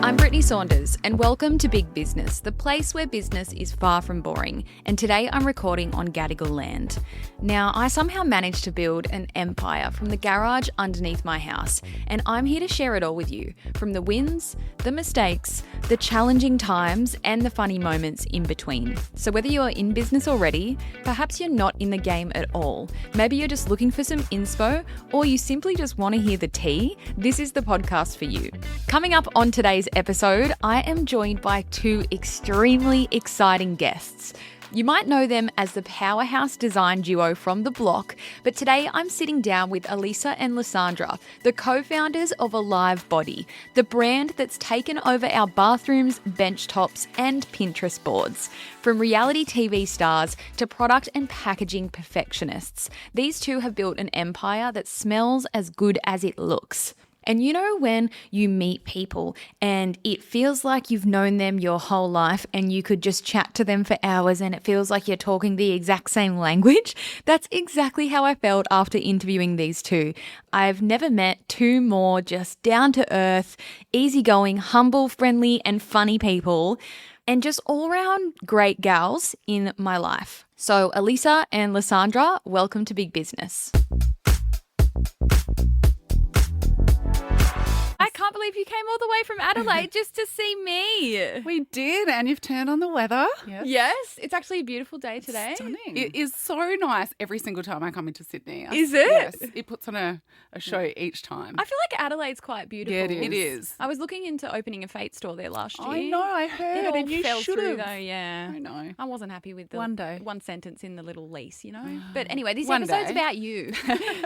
I'm Brittney Saunders, and welcome to Big Business, the place where business is far from boring. And today I'm recording on Gadigal land. Now, I somehow managed to build an empire from the garage underneath my house, and I'm here to share it all with you, from the wins, the mistakes, the challenging times, and the funny moments in between. So whether you are in business already, perhaps you're not in the game at all, maybe you're just looking for some inspo, or you simply just want to hear the tea, this is the podcast for you. Coming up on today's episode, I am joined by two extremely exciting guests. You might know them as the powerhouse design duo from The Block, but today I'm sitting down with Alisa and Lysandra, the co-founders of al.ive, the brand that's taken over our bathrooms, bench tops, and Pinterest boards. From reality TV stars to product and packaging perfectionists, these two have built an empire that smells as good as it looks. And you know when you meet people and it feels like you've known them your whole life and you could just chat to them for hours and it feels like you're talking the exact same language? That's exactly how I felt after interviewing these two. I've never met two more just down-to-earth, easygoing, humble, friendly and funny people, and just all-round great gals in my life. So Alisa and Lysandra, welcome to Big Business. I can't believe you came all the way from Adelaide just to see me. We did, and you've turned on the weather. Yes, it's actually a beautiful day today. Stunning. It is so nice every single time I come into Sydney. Is it? Yes, it puts on a show each time. I feel like Adelaide's quite beautiful. Yeah, it is. I was looking into opening a Fate store there last year. I know, I heard, it all and you fell should through have. though, yeah. I know. I wasn't happy with the one sentence in the little lease, you know. But anyway, this episode's about you,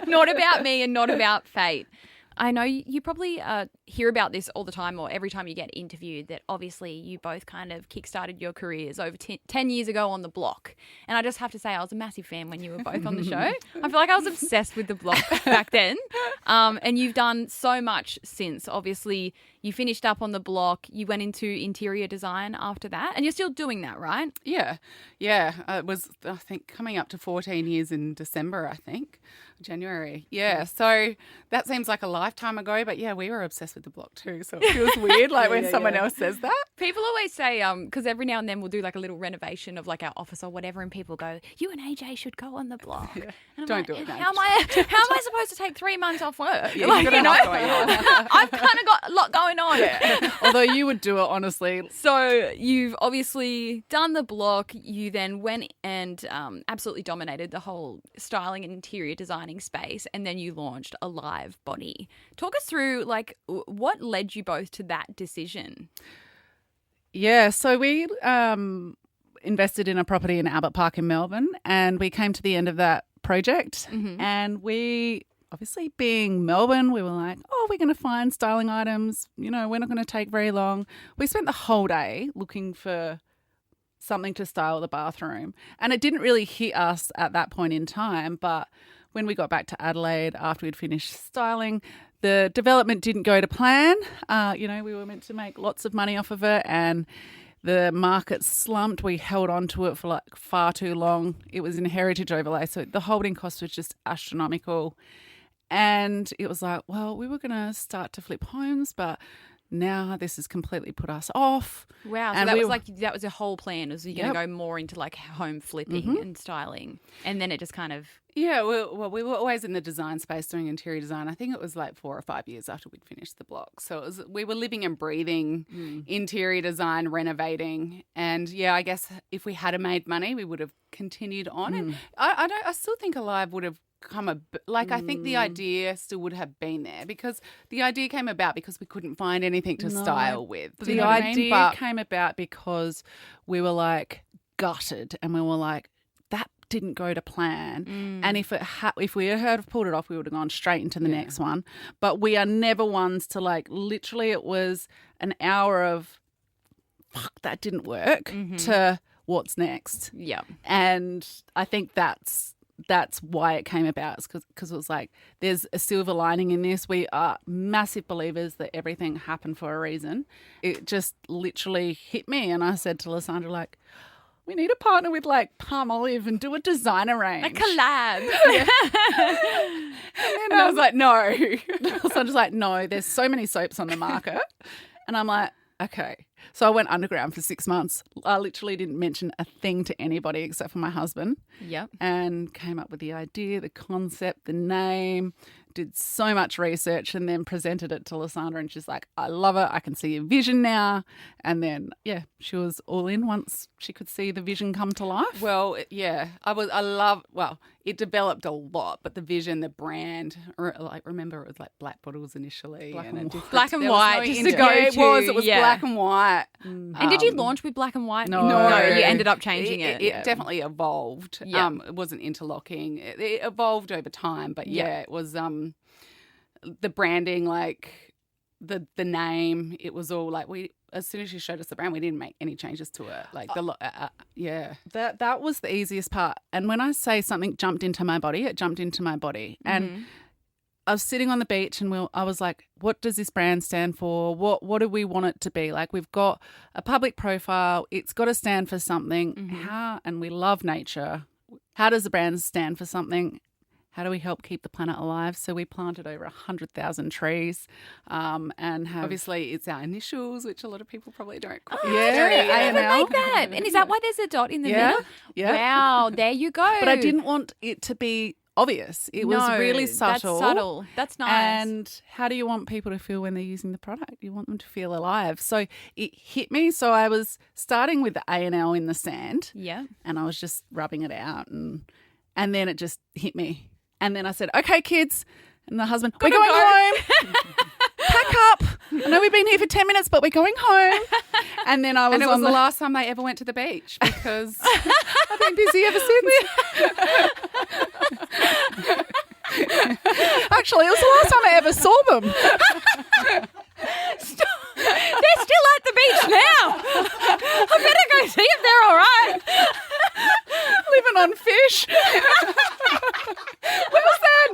not about me and not about Fate. I know you probably hear about this all the time or every time you get interviewed that obviously you both kind of kickstarted your careers over 10 years ago on The Block. And I just have to say I was a massive fan when you were both on the show. I feel like I was obsessed with The Block back then. And you've done so much since. Obviously, you finished up on The Block. You went into interior design after that. And you're still doing that, right? Yeah. It was, I think, coming up to 14 years in December, I think. January. Yeah. So that seems like a lifetime ago. But yeah, we were obsessed with The Block too. So it feels weird when someone else says that. People always say, because every now and then we'll do like a little renovation of like our office or whatever. And people go, you and AJ should go on The Block. Yeah. And Don't do it. How am I supposed to take 3 months off work? Yeah, Like, you know, I've I've kind of got a lot going on. Yeah. Although you would do it, honestly. So you've obviously done The Block. You then went and absolutely dominated the whole styling and interior designing space. And then you launched al.ive. Talk us through like what led you both to that decision? Yeah. So we invested in a property in Albert Park in Melbourne and we came to the end of that project and we... Obviously, being Melbourne, we were like, we're going to find styling items. You know, we're not going to take very long. We spent the whole day looking for something to style the bathroom. And it didn't really hit us at that point in time. But when we got back to Adelaide after we'd finished styling, the development didn't go to plan. We were meant to make lots of money off of it and the market slumped. We held on to it for like far too long. It was in heritage overlay. So the holding cost was just astronomical. And it was like, well, we were going to start to flip homes, but now this has completely put us off. Wow. So that was a whole plan. Was you going to go more into like home flipping and styling? And then it just kind of... Yeah, well, we were always in the design space doing interior design. I think it was like 4 or 5 years after we'd finished The Block. So we were living and breathing interior design, renovating. And yeah, I guess if we had made money, we would have continued on. And I still think al.ive would have I think the idea still would have been there because the idea came about because we couldn't find anything to style with. The idea came about because we were like gutted and we were like, that didn't go to plan. And if we had pulled it off, we would have gone straight into the next one. But we are never ones to like, literally it was an hour of, fuck, that didn't work to what's next. Yeah. And I think that's why it came about, because it was like there's a silver lining in this. We are massive believers that everything happened for a reason. It just literally hit me and I said to Lysandra, like, we need to partner with like al.ive and do a designer range. A collab. And I was like, no. Lysandra's like, no, there's so many soaps on the market. And I'm like, Okay. So I went underground for 6 months. I literally didn't mention a thing to anybody except for my husband. Yep. And came up with the idea, the concept, the name, did so much research and then presented it to Lysandra and she's like, I love it. I can see your vision now. And then, yeah, she was all in once she could see the vision come to life. Well, yeah, it developed a lot, but the vision, the brand, remember it was like black bottles initially. Black and white, just to go to. It was black and white. And did you launch with black and white? No. You ended up changing it. It definitely evolved. Yeah. It wasn't interlocking. It evolved over time, but it was the branding, like the name. It was all like as soon as she showed us the brand, we didn't make any changes to it. Like That was the easiest part. And when I say something jumped into my body, it jumped into my body. And I was sitting on the beach and I was like, what does this brand stand for? What do we want it to be? Like, we've got a public profile. It's got to stand for something. And we love nature. How does the brand stand for something? How do we help keep the planet alive? So we planted over 100,000 trees and have... Obviously, it's our initials, which a lot of people probably don't quite I never make that. And is that why there's a dot in the middle? Yeah. Wow, there you go. But I didn't want it to be obvious. It was really subtle. That's subtle. That's nice. And how do you want people to feel when they're using the product? You want them to feel alive. So it hit me. So I was starting with the A&L in the sand. Yeah. And I was just rubbing it out. And then it just hit me. And then I said, okay, kids. And the husband, we're going home. Pack up. I know we've been here for 10 minutes, but we're going home. And then it was the last time they ever went to the beach because I've been busy ever since. Actually, it was the last time I ever saw them. They're still at the beach now. I better go see if they're all right. Living on fish. What was that?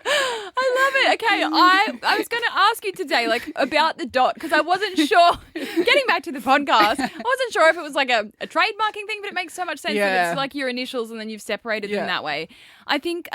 I love it. Okay, I was going to ask you today, like, about the dot because I wasn't sure. Getting back to the podcast, I wasn't sure if it was like a trademarking thing, but it makes so much sense that it's like your initials and then you've separated them that way. I think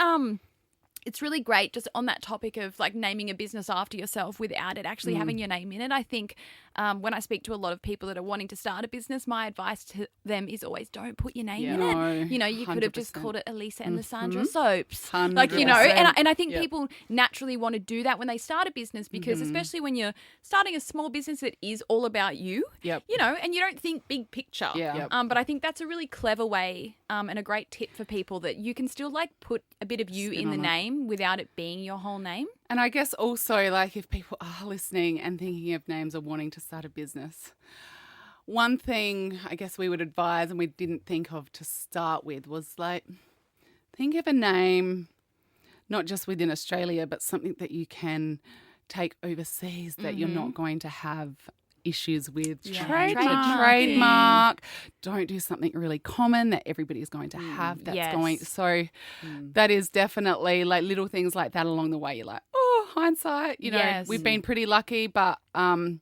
it's really great just on that topic of like naming a business after yourself without it actually having your name in it. I think when I speak to a lot of people that are wanting to start a business, my advice to them is always don't put your name in it. You know, you could have just called it Alisa and Lysandra Soaps. 100%. Like, you know, and I think people naturally want to do that when they start a business because especially when you're starting a small business that is all about you, you know, and you don't think big picture. But I think that's a really clever way and a great tip for people that you can still like put a bit of you in the name without it being your whole name. And I guess also, like, if people are listening and thinking of names or wanting to start a business, one thing I guess we would advise and we didn't think of to start with was, like, think of a name not just within Australia but something that you can take overseas that you're not going to have issues with. Trademark. Don't do something really common that everybody's going to have. That is definitely like little things like that along the way. You're like, hindsight, you know, we've been pretty lucky, but I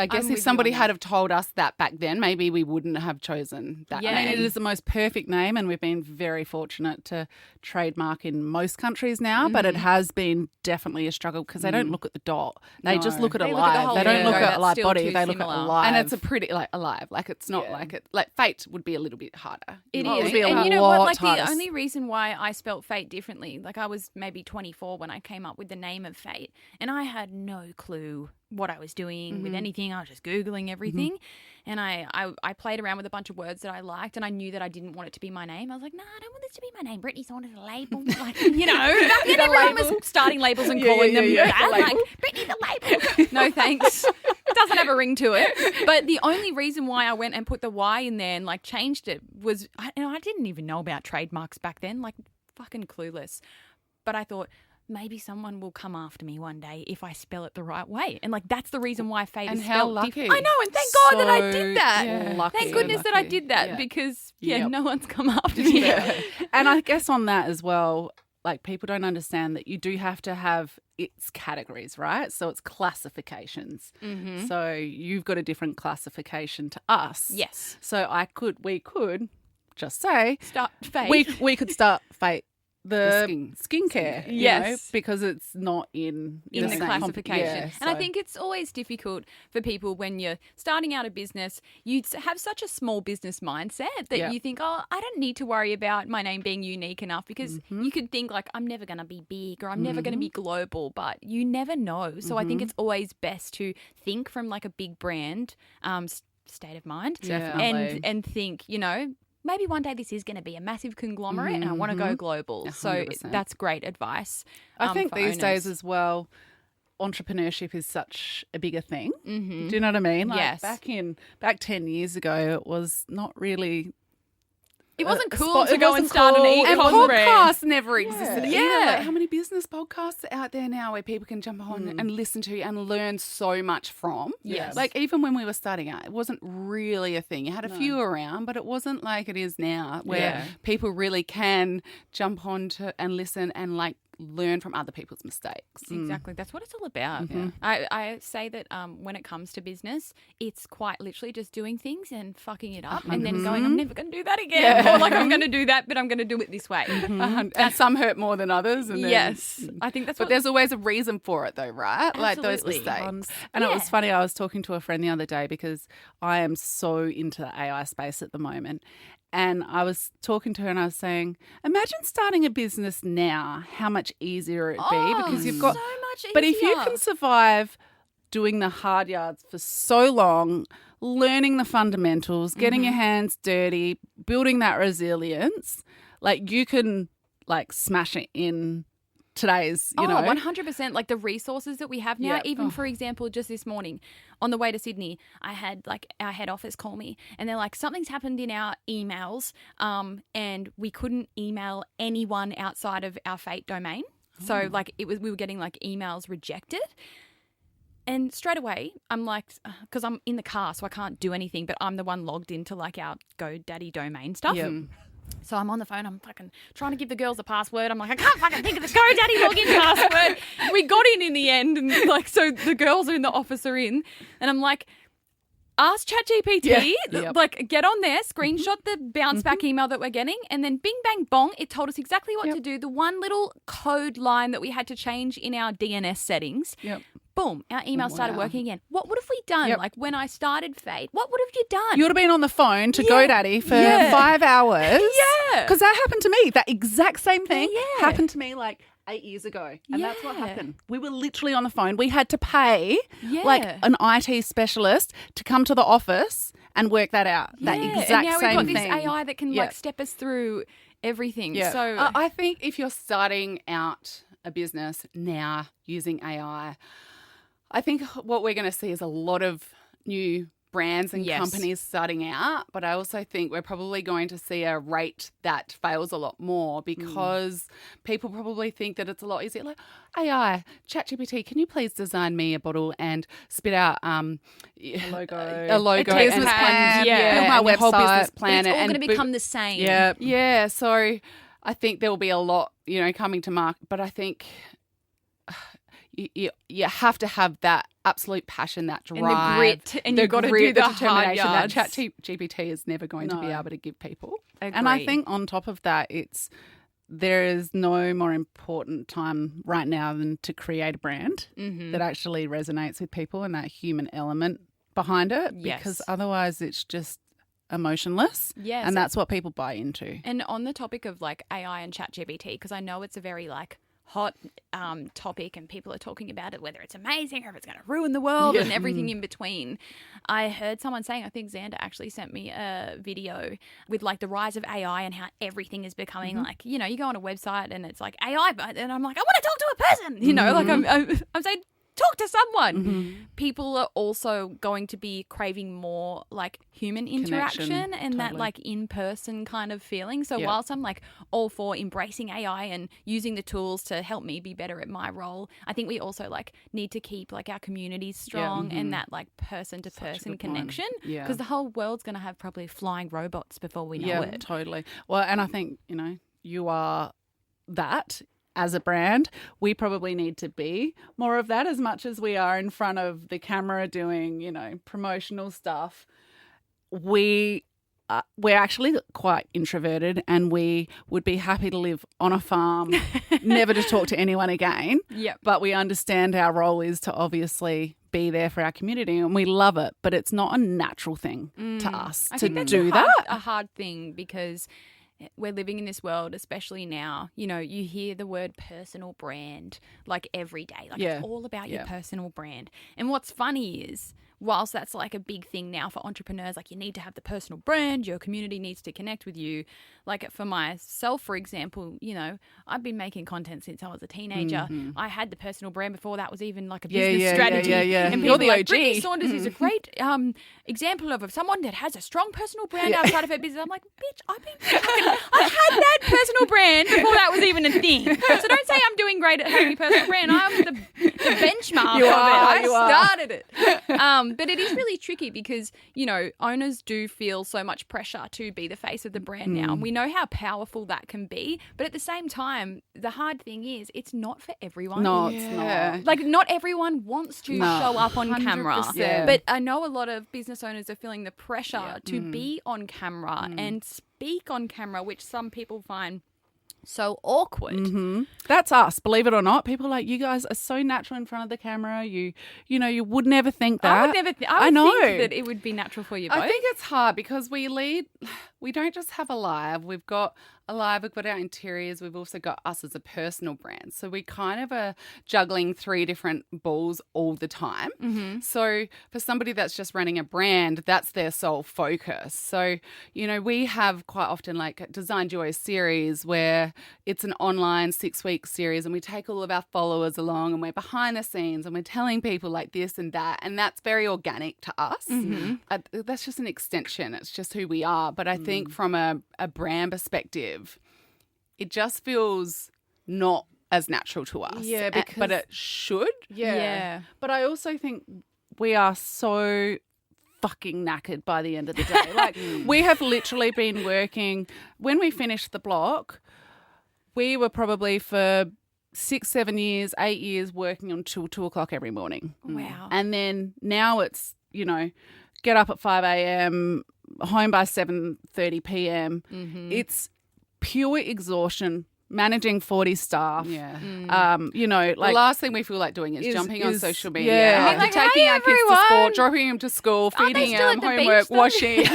guess if somebody had have told us that back then, maybe we wouldn't have chosen that name. I mean, it is the most perfect name and we've been very fortunate to trademark in most countries now, but it has been definitely a struggle because they don't look at the dot. They just look at alive. They don't look at alive body. They look at alive. And it's a pretty, like, alive. Like, it's not like it. Like, fate would be a little bit harder. It is. And you know what? Like, the only reason why I spelt fate differently, like, I was maybe 24 when I came up with the name of Fate and I had no clue what I was doing with anything. I was just Googling everything. And I played around with a bunch of words that I liked and I knew that I didn't want it to be my name. I was like, no, I don't want this to be my name. Brittney Saunders, a label. Like, you know, back then everyone was starting labels and calling them that. Like, Brittney the label. No, thanks. It doesn't have a ring to it. But the only reason why I went and put the Y in there and like changed it was, I didn't even know about trademarks back then, like fucking clueless. But I thought, maybe someone will come after me one day if I spell it the right way. And like that's the reason why Fate is spelled different. I know, and thank God that I did that. Thank goodness that I did that because no one's come after me. And I guess on that as well, like people don't understand that you do have to have its categories, right? So it's classifications. So you've got a different classification to us. Yes. So we could just say start Fate. We could start Fate skincare. Yes. Because it's not in the same classification. Yeah, and I think it's always difficult for people when you're starting out a business, you have such a small business mindset that you think, oh, I don't need to worry about my name being unique enough, because you could think like, I'm never going to be big, or I'm never going to be global, but you never know. So I think it's always best to think from like a big brand state of mind. Definitely. and think, maybe one day this is going to be a massive conglomerate and I want to go global. 100%. So that's great advice. I think for these owners. days as well, entrepreneurship is such a bigger thing. Do you know what I mean? Like Yes. Back 10 years ago, it was not really. It wasn't a cool spot- to it go wasn't and start an cool. And e-com brand. podcasts never existed. Yeah. either. Like, how many business podcasts are out there now where people can jump on and listen to and learn so much from? Yes. Like even when we were starting out, it wasn't really a thing. You had a few around, but it wasn't like it is now, where people really can jump on to and listen and like learn from other people's mistakes. Exactly. That's what it's all about. I say that when it comes to business, it's quite literally just doing things and fucking it up and then going, I'm never going to do that again. Or like, I'm going to do that, but I'm going to do it this way. And some hurt more than others. And then, Yes. I think that's But what... there's always a reason for it though, right? Like those Absolutely. mistakes. And it was funny, I was talking to a friend the other day because I am so into the AI space at the moment. And I was talking to her and I was saying, imagine starting a business now, how much easier it'd be, because you've got so much easier. But if you can survive doing the hard yards for so long, learning the fundamentals, getting your hands dirty, building that resilience, like you can like smash it in today's, you know. 100%. Like the resources that we have now, Yeah. even for example, just this morning on the way to Sydney, I had like our head office call me and they're like, something's happened in our emails and we couldn't email anyone outside of our Fate domain. So like we were getting like emails rejected. And straight away, I'm like, because I'm in the car, so I can't do anything, but I'm the one logged into like our GoDaddy domain stuff. Yep. So I'm on the phone, I'm fucking trying to give the girls a password. I'm like, I can't fucking think of the GoDaddy login password. We got in the end, and like, so the girls are in the office are in, and I'm like, ask ChatGPT, like get on there, screenshot the bounce back email that we're getting, and then bing, bang, bong, it told us exactly what to do. The one little code line that we had to change in our DNS settings. Yep. Boom, our email started working again. What would have we done? Like when I started Fate, what would have you done? You would have been on the phone to GoDaddy for 5 hours. Yeah. Because that happened to me. That exact same thing Yeah. happened to me like 8 years ago. And that's what happened. We were literally on the phone. We had to pay like an IT specialist to come to the office and work that out. That exact and now same we've got thing. this AI that can like step us through everything. Yeah. So I think if you're starting out a business now using AI, I think what we're going to see is a lot of new brands and companies starting out, but I also think we're probably going to see a rate that fails a lot more because people probably think that it's a lot easier. Like, AI, ChatGPT, can you please design me a bottle and spit out A logo. a business plan. Build my and a whole website. business plan. it's all and going to become the same. Yeah. yeah, so I think there will be a lot, coming to market, but I think you have to have that absolute passion, that drive, And the grit, and you've got to do grit, the determination hard yards. that ChatGPT is never going to be No. able to give people. And I think on top of that, there is no more important time right now than to create a brand that actually resonates with people and that human element behind it. Yes. Because otherwise it's just emotionless. Yes. And that's what people buy into. And on the topic of like AI and ChatGPT, because I know it's a very like hot topic and people are talking about it, whether it's amazing or if it's going to ruin the world and everything in between. I heard someone saying, I think Xander actually sent me a video with like the rise of AI and how everything is becoming like, you go on a website and it's like AI, and I'm like, I want to talk to a person, like I'm saying, talk to someone. People are also going to be craving more like human interaction and that like in-person kind of feeling. So whilst I'm like all for embracing AI and using the tools to help me be better at my role, I think we also like need to keep like our communities strong and that like person-to-person connection because the whole world's going to have probably flying robots before we know it. Totally. Well, and I think, you are that. As a brand, we probably need to be more of that as much as we are in front of the camera doing, promotional stuff. We we're actually quite introverted, and we would be happy to live on a farm, never to talk to anyone again. Yep. But we understand our role is to obviously be there for our community, and we love it. But it's not a natural thing to us I to think that's do a hard thing, because we're living in this world, especially now, you know, you hear the word personal brand like every day. Like it's all about your personal brand. And what's funny is, whilst that's like a big thing now for entrepreneurs, like you need to have the personal brand, your community needs to connect with you. Like for myself, for example, you know, I've been making content since I was a teenager. I had the personal brand before that was even like a business strategy. You're And people the like, OG. Brittney Saunders is a great example of someone that has a strong personal brand outside of her business. I'm like, bitch, I had that personal brand before that was even a thing. So don't say I'm doing great at having a personal brand. I'm the benchmark of it. I started it. But it is really tricky because, you know, owners do feel so much pressure to be the face of the brand now. And we know how powerful that can be. But at the same time, the hard thing is it's not for everyone. No, it's not. Like not everyone wants to show up on camera. 100%. But I know a lot of business owners are feeling the pressure to be on camera and speak on camera, which some people find so awkward. That's us, believe it or not. People are like, you guys are so natural in front of the camera. You know, you would never think that. I would never I know. think that it would be natural for you both. I think it's hard because we don't just have al.ive. We've got al.ive, we've got our interiors, we've also got us as a personal brand. So we kind of are juggling 3 different balls all the time. So for somebody that's just running a brand, that's their sole focus. So, you know, we have quite often like a Design Duo series where it's an online 6-week series, and we take all of our followers along, and we're behind the scenes, and we're telling people like this and that. And that's very organic to us. That's just an extension. It's just who we are. But I think from a brand perspective, it just feels not as natural to us. Yeah, but it should. Yeah. But I also think we are so fucking knackered by the end of the day. Like we have literally been working, when we finished the block, we were probably for 6, 7 years, 8 years working until 2 o'clock every morning. Wow. And then now it's, you know, get up at 5 a.m, home by 7:30 p.m. It's pure exhaustion, managing 40 staff. You know, like the last thing we feel like doing is jumping on social media. Yeah. After taking our kids to sport, dropping them to school, feeding them, homework, washing.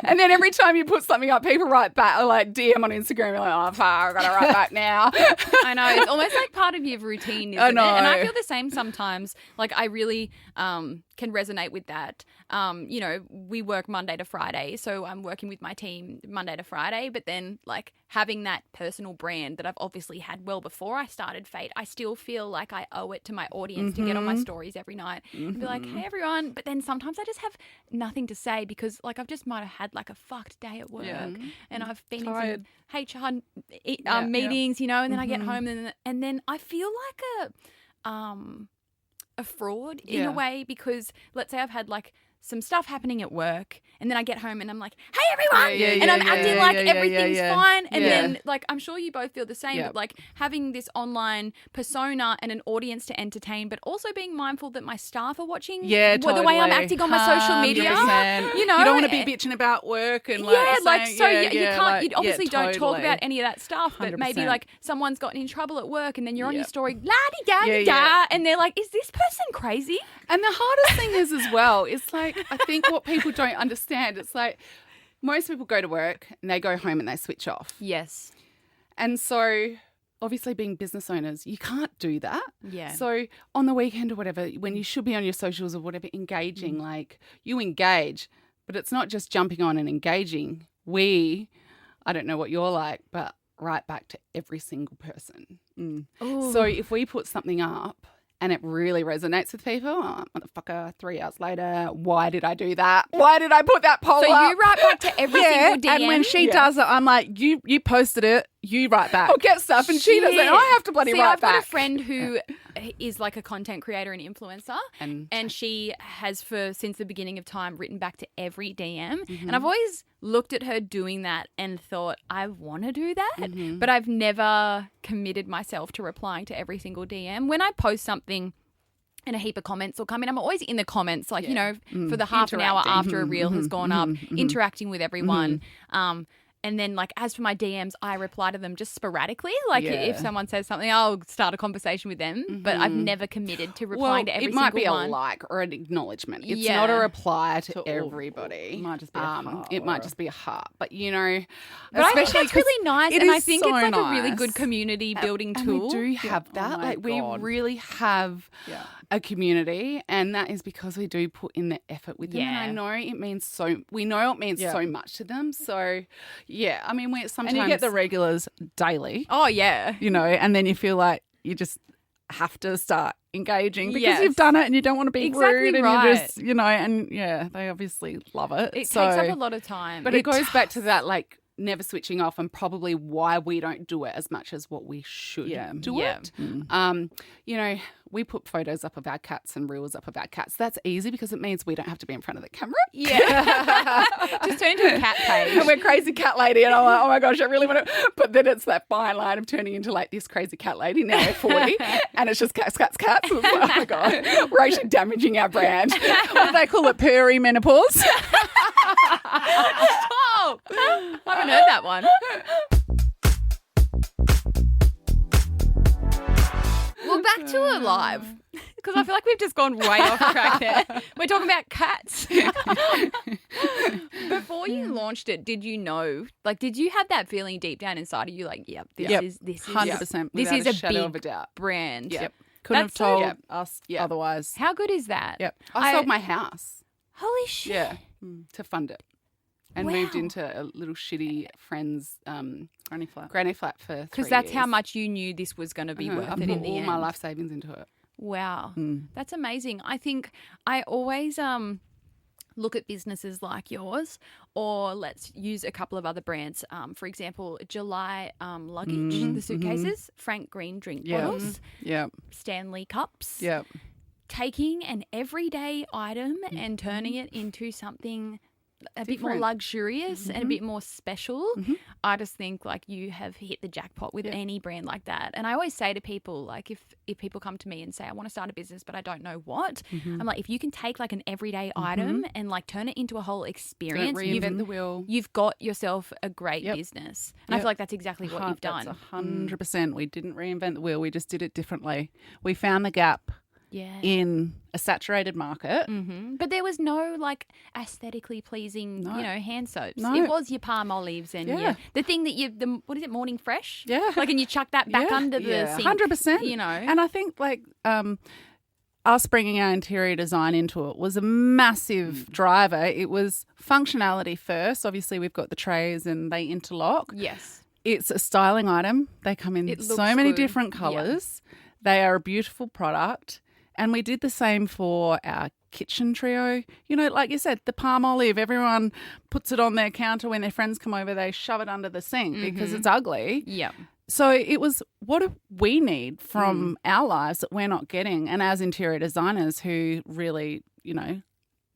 And then every time you put something up, people write back, or like DM on Instagram, you're like, oh, fuck, I've got to write back now. I know. It's almost like part of your routine, isn't I know. it? And I feel the same sometimes. Like I really can resonate with that. You know, we work Monday to Friday, so I'm working with my team Monday to Friday, but then like having that personal brand that I've obviously had well before I started Fate, I still feel like I owe it to my audience to get on my stories every night and be like, hey everyone. But then sometimes I just have nothing to say because like I've just might have had like a fucked day at work and I've been in some HR meetings, you know, and then I get home and then I feel like a fraud in a way, because let's say I've had like some stuff happening at work and then I get home and I'm like, hey everyone, and I'm acting like everything's fine, and then like I'm sure you both feel the same, but like having this online persona and an audience to entertain, but also being mindful that my staff are watching the way I'm acting on my social media. 100%. You know, you don't want to be bitching about work and you can't, you obviously don't talk about any of that stuff, but 100%. maybe like someone's gotten in trouble at work and then you're on your story, la-di-da-di-da, and they're like, is this person crazy? And the hardest thing is as well, it's like, I think what people don't understand, it's like most people go to work and they go home and they switch off. Yes. And so obviously being business owners, you can't do that. Yeah. So on the weekend or whatever, when you should be on your socials or whatever, engaging, like you engage, but it's not just jumping on and engaging. I don't know what you're like, but right back to every single person. So if we put something up and it really resonates with people, oh, motherfucker, 3 hours later, why did I do that? Why did I put that poll up? So you write back to every single DM? And when she does it, I'm like, you posted it, you write back. I'll get stuff and she doesn't. I have to bloody write back. I've got a friend who is like a content creator and influencer, and she has since the beginning of time written back to every DM. And I've always looked at her doing that and thought, I want to do that, but I've never committed myself to replying to every single DM. When I post something and a heap of comments will come in. I'm always in the comments, like, for the half an hour after a reel has gone up, interacting with everyone. And then, like, as for my DMs, I reply to them just sporadically. Like, if someone says something, I'll start a conversation with them. But I've never committed to replying to every single one. It might be a like or an acknowledgement. It's not a reply to everybody. It might just be a heart. It might just be a heart. But, but I think that's really nice. And I think it's like a really good community building tool. And we do have that. Oh we really have a community, and that is because we do put in the effort with them. And I know it means so much to them. So, yeah, I mean, we sometimes... And you get the regulars daily. Oh, yeah. And then you feel like you just have to start engaging because you've done it and you don't want to be rude and you just, and they obviously love it. It takes up a lot of time. But it goes back to that, like, never switching off, and probably why we don't do it as much as what we should do it. We put photos up of our cats and reels up of our cats. That's easy because it means we don't have to be in front of the camera. Yeah. Just turn into a cat page. And we're crazy cat lady, and I'm like, oh my gosh, I really want to. But then it's that fine line of turning into like this crazy cat lady. Now we're 40 and it's just cats. It's like, oh my God, we're actually damaging our brand. What do they call it? Perimenopause? Stop. I haven't heard that one. Well, back to Alive, because I feel like we've just gone way off track there. We're talking about cats. Before you launched it, did you know, like, did you have that feeling deep down inside of you, like, this is 100%. This is a shadow big of a doubt brand. Yep. Couldn't have told us otherwise. How good is that? Yep. I sold my house. Holy shit. Yeah, to fund it. And moved into a little shitty friend's granny flat for 3 years. Because that's how much you knew this was going to be worth it in the end. I put all my life savings into it. Wow. That's amazing. I think I always look at businesses like yours, or let's use a couple of other brands. For example, July luggage, the suitcases, Frank Green drink bottles, Stanley cups. Yep. Taking an everyday item and turning it into something a bit more luxurious and a bit more special. I just think like you have hit the jackpot with any brand like that. And I always say to people, like, if people come to me and say, I want to start a business but I don't know what, I'm like, if you can take like an everyday item and like turn it into a whole experience, don't reinvent the wheel. You've got yourself a great business. And I feel like that's exactly what you've done. That's 100%. We didn't reinvent the wheel. We just did it differently. We found the gap in a saturated market. But there was no like aesthetically pleasing, hand soaps. No. It was your palm olives and the thing that what is it, Morning Fresh? Yeah. Like, and you chuck that back under the sink. 100%. And I think like us bringing our interior design into it was a massive driver. It was functionality first. Obviously, we've got the trays and they interlock. Yes. It's a styling item. They come in so many different colours. Yeah. They are a beautiful product. And we did the same for our kitchen trio. Like you said, the palm olive, everyone puts it on their counter when their friends come over. They shove it under the sink because it's ugly. Yeah. So it was, what do we need from our lives that we're not getting? And as interior designers who really,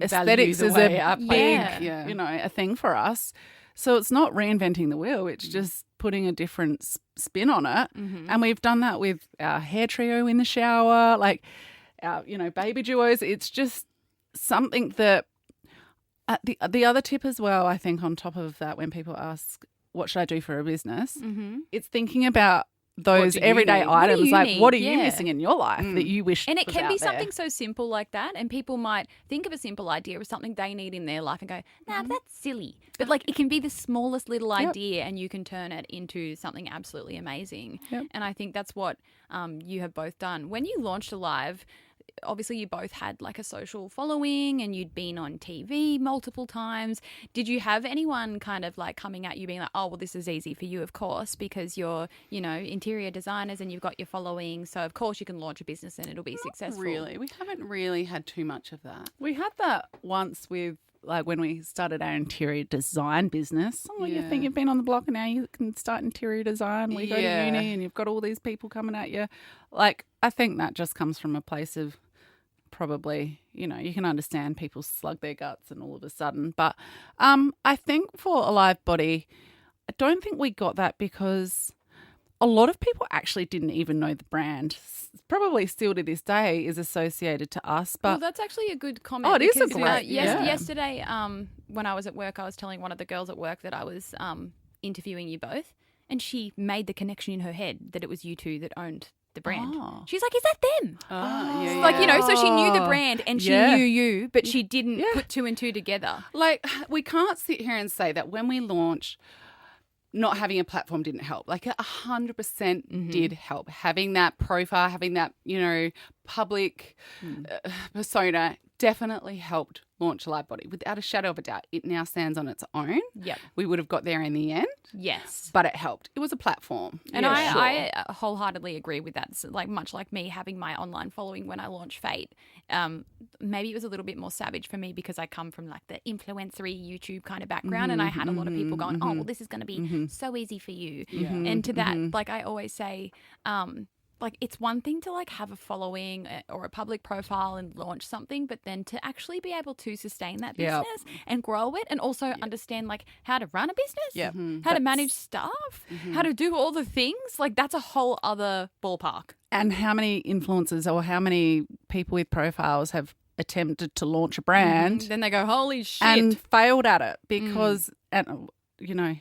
aesthetics is a big, a thing for us. So it's not reinventing the wheel. It's just putting a different spin on it. And we've done that with our hair trio in the shower, like our, baby duos. It's just something that the other tip as well, I think, on top of that, when people ask, what should I do for a business? It's thinking about those everyday items. Like, what are you missing in your life that you wish And it was can out be there? something so simple like that, and people might think of a simple idea as something they need in their life and go, nah, that's silly. But like, it can be the smallest little idea and you can turn it into something absolutely amazing. And I think that's what you have both done. When you launched Alive, obviously you both had like a social following and you'd been on TV multiple times. Did you have anyone kind of like coming at you being like, oh, well, this is easy for you, of course, because you're, interior designers and you've got your following. So, of course, you can launch a business and it'll be successful. Really. We haven't really had too much of that. We had that once with, like, when we started our interior design business. Oh, you think you've been on the block and now you can start interior design. We go to uni and you've got all these people coming at you. Like, I think that just comes from a place of probably, you can understand people slug their guts and all of a sudden. But I think for Alive Body, I don't think we got that because a lot of people actually didn't even know the brand. Probably still to this day is associated to us. But well, that's actually a good comment. Oh, it is a because, great- yeah. Yesterday, when I was at work, I was telling one of the girls at work that I was interviewing you both, and she made the connection in her head that it was you two that owned the brand. Oh. She's like, is that them? Yeah, Like, you know, so she knew the Oh. brand and she Yeah. knew you, but she didn't put two and two together. Like, we can't sit here and say that when we launched, not having a platform didn't help. Like, 100% did help. Having that profile, having that, you know, public persona definitely helped launch Live Body. Without a shadow of a doubt, it now stands on its own. Yep. We would have got there in the end, Yes. but it helped. It was a platform. And Yeah, sure. I wholeheartedly agree with that. So, like, much like me having my online following when I launched Fate, maybe it was a little bit more savage for me because I come from like the influencery YouTube kind of background, and I had a lot of people going, "Oh, well, this is going to be so easy for you." And to that, like I always say, like it's one thing to like have a following or a public profile and launch something, but then to actually be able to sustain that Yep. business and grow it, and also understand like how to run a business, Yep. how to manage staff, how to do all the things. Like that's a whole other ballpark. And how many influencers or how many people with profiles have attempted to launch a brand Then they go, holy shit. and failed at it because, and you know,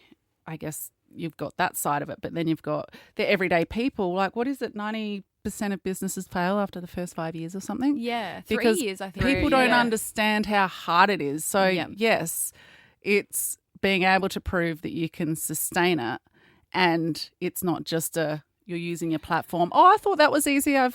I guess you've got that side of it, but then you've got the everyday people. Like, what is it? 90% of businesses fail after the first 5 years or something. yeah, Because 3 years, I think. people don't understand how hard it is. So Yeah. yes, it's being able to prove that you can sustain it, and it's not just you're using your platform. Oh, I thought that was easy. I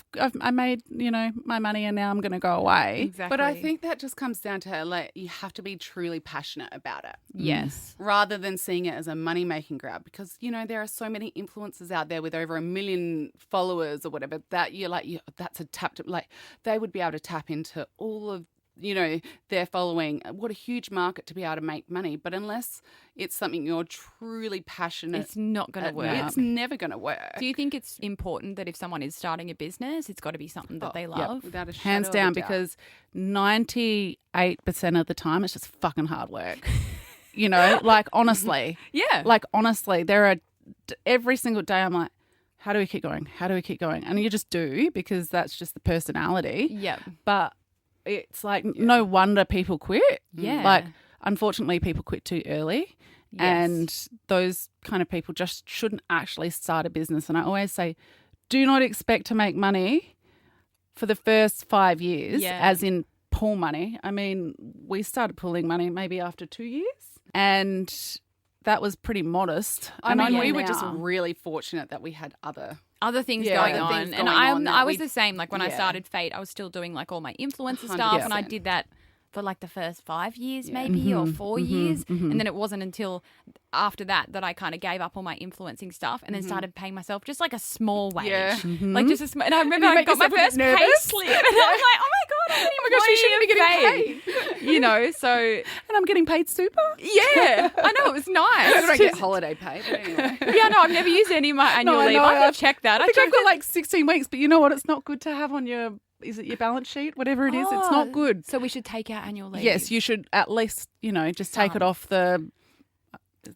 made, you know, my money and now I'm going to go away. Exactly. But I think that just comes down to like you have to be truly passionate about it. yes. Rather than seeing it as a money-making grab, because, you know, there are so many influencers out there with over 1 million followers or whatever that you're like, that's a tap to, like, they would be able to tap into all of, you know, their following. What a huge market to be able to make money. But unless it's something you're truly passionate It's not going to work. it's never going to work. Do you think it's important that if someone is starting a business, it's got to be something that they love? Without a shadow Hands of a down, doubt. because 98% of the time it's just fucking hard work. You know, like honestly. Yeah. Like honestly, there are every single day I'm like, how do we keep going? How do we keep going? And you just do, because that's just the personality. Yep. But it's like no wonder people quit. Yeah. Like unfortunately people quit too early. Yes. And those kind of people just shouldn't actually start a business. And I always say, do not expect to make money for the first 5 years, Yeah. as in pull money. I mean, we started pulling money maybe after 2 years, and that was pretty modest. I And mean, know we were just now- really fortunate that we had other things Yeah. going Other on. things And going on that I was we- the same. Like when I Yeah. started Fate, I was still doing like all my influencer stuff, and I 100%. did that for like the first 5 years maybe or 4 years. And then it wasn't until after that I kind of gave up all my influencing stuff and then started paying myself just like a small wage. Yeah. Like just a small, and I remember I make got my yourself a bit first pay nervous? slip and I was like, oh my God, I'm Oh my gosh, you shouldn't be getting paid. You know, so and I'm getting paid super. yeah, I know, it was nice. I don't get holiday pay, but anyway. Yeah, no, I've never used any of my annual I leave. know, I have I've- to check that. I think checked I've got it. like 16 weeks, but you know what? It's not good to have on your, is it your balance sheet? Whatever it is, it's not good. So we should take our annual leave. Yes, you should at least, you know, just take it off the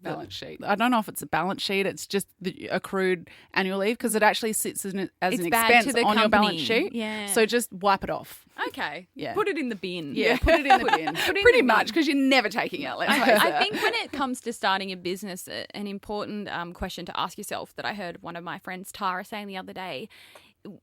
Balance sheet. I don't know if it's a balance sheet. It's just the accrued annual leave, because it actually sits as an It's expense bad to the on your balance company. sheet. Yeah. So just wipe it off. Okay. Yeah. Put it in the bin. Yeah, put it in the bin. Put it in Pretty the much, bin. because you're never taking it. Let's face I it. think when it comes to starting a business, an important question to ask yourself that I heard one of my friends, Tara, saying the other day,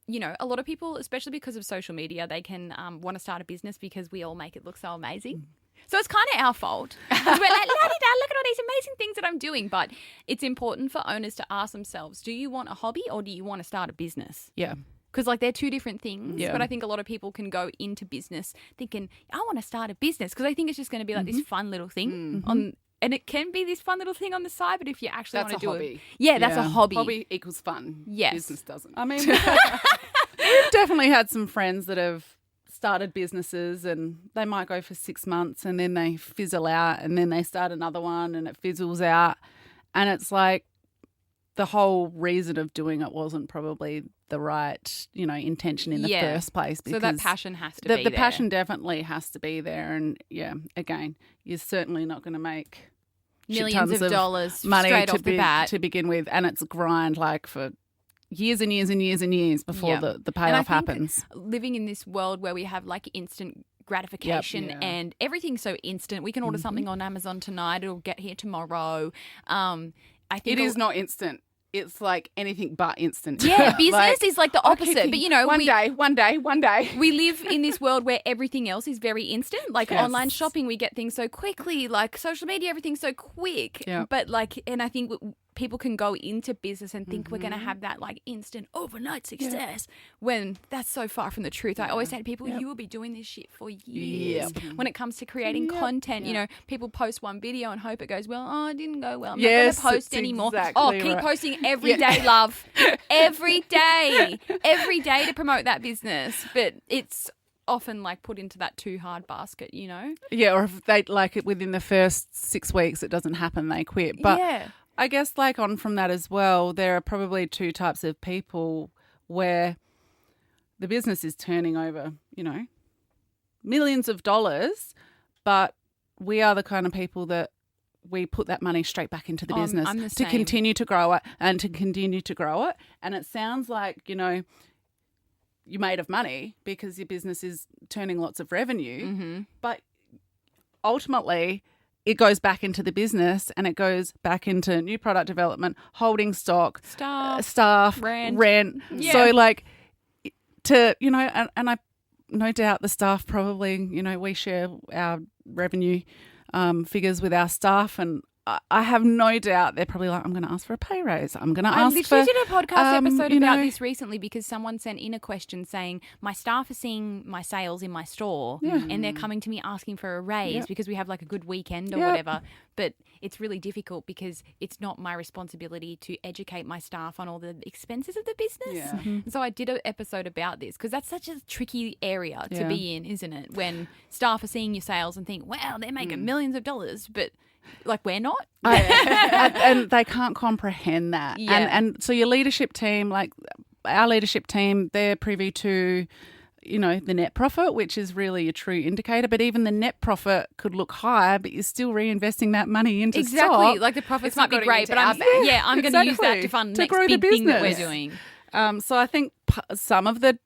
you know, a lot of people, especially because of social media, they can want to start a business because we all make it look so amazing. So it's kind of our fault. 'Cause we're like, la-di-da, look at all these amazing things that I'm doing. But it's important for owners to ask themselves, do you want a hobby or do you want to start a business? Yeah. Because, like, they're two different things. Yeah. But I think a lot of people can go into business thinking, I want to start a business, because I think it's just going to be like this fun little thing. And it can be this fun little thing on the side, but if you actually That's want to a do hobby. it. Yeah, that's a Yeah. hobby. Hobby equals fun. Yes. Business doesn't. I mean, we've definitely had some friends that have started businesses and they might go for 6 months and then they fizzle out and then they start another one and it fizzles out. And it's like the whole reason of doing it wasn't probably the right, you know, intention in the Yeah. first place. So that because passion has to the be the there. passion definitely has to be there. And yeah, again, you're certainly not going to make Millions tons of dollars money straight off the bat. to begin with, and it's grind like for years and years and years and years before the payoff happens. Living in this world where we have like instant gratification and everything's so instant. We can order something on Amazon tonight; it'll get here tomorrow. I think it is not instant. It's like anything but instant. Yeah, business is like the opposite. But you know, one day. We live in this world where everything else is very instant. Like online shopping, we get things so quickly. Like social media, everything's so quick. Yeah. But like, and I think people can go into business and think we're going to have that like instant overnight success when that's so far from the truth. I always say to people, you will be doing this shit for years. When it comes to creating content, you know, people post one video and hope it goes well. Oh, it didn't go well. I'm not going to post anymore. Exactly keep posting every day, love. Every day to promote that business. But it's often like put into that too hard basket, you know? Yeah, or if they like it within the first 6 weeks, it doesn't happen, they quit. But I guess like on from that as well, there are probably two types of people where the business is turning over, you know, millions of dollars, but we are the kind of people that we put that money straight back into the business to continue to grow it and to continue to grow it. And it sounds like, you know, you're made of money because your business is turning lots of revenue, but ultimately it goes back into the business and it goes back into new product development, holding stock, staff, rent. Yeah. So like to, you know, and I no doubt the staff probably, you know, we share our revenue figures with our staff, and I have no doubt they're probably like, I'm going to ask for a pay raise. I'm going to ask for... I literally did a podcast episode about this recently because someone sent in a question saying, my staff are seeing my sales in my store and they're coming to me asking for a raise because we have like a good weekend or whatever. But it's really difficult because it's not my responsibility to educate my staff on all the expenses of the business. Yeah. And so I did an episode about this because that's such a tricky area to be in, isn't it? When staff are seeing your sales and think, wow, they're making millions of dollars, but... like we're not. And they can't comprehend that. Yeah. And so your leadership team, like our leadership team, they're privy to, you know, the net profit, which is really a true indicator. But even the net profit could look higher, but you're still reinvesting that money into stock. Like the profits might be great, but I'm going to use that to fund the next grow the big thing that we're business. doing. So I think some of the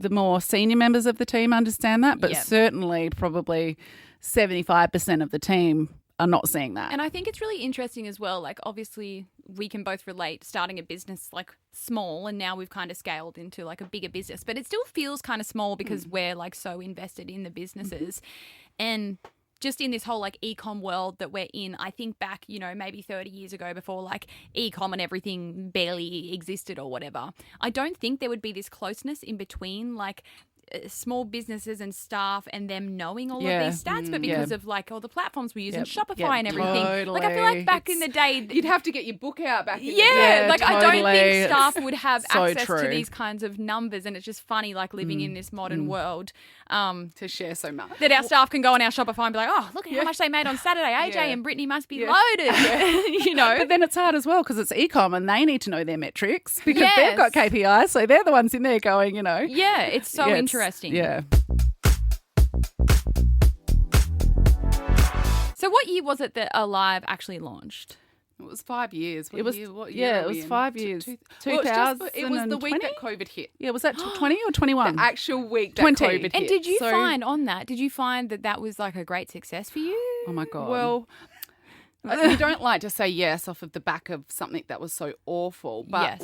more senior members of the team understand that, but certainly probably 75% of the team are not seeing that. And I think it's really interesting as well. Like, obviously, we can both relate starting a business like small, and now we've kind of scaled into like a bigger business, but it still feels kind of small because we're like so invested in the businesses. And just in this whole like e-com world that we're in, I think back, you know, maybe 30 years ago before like e-com and everything barely existed or whatever, I don't think there would be this closeness in between like small businesses and staff and them knowing all of these stats, but because of like all the platforms we use and Shopify and everything. Totally. Like I feel like back in the day, You'd have to get your book out back in the day. like I don't totally. think staff would have So access true. to these kinds of numbers, and it's just funny like living in this modern world To share so much. that our staff can go on our Shopify and be like, oh, look at how much they made on Saturday. AJ and Brittney must be loaded, you know. But then it's hard as well because it's e-com and they need to know their metrics because they've got KPIs, so they're the ones in there going, you know. Yeah, it's so interesting. Yeah. So what year was it that al.ive actually launched? It was 5 years. It was 5 years. 2000. It was the week that COVID hit. Yeah, was that 20 or 21? The actual week that 20. COVID hit. And did you find on that, did you find that was like a great success for you? Oh my God. Well, you don't like to say yes off of the back of something that was so awful, but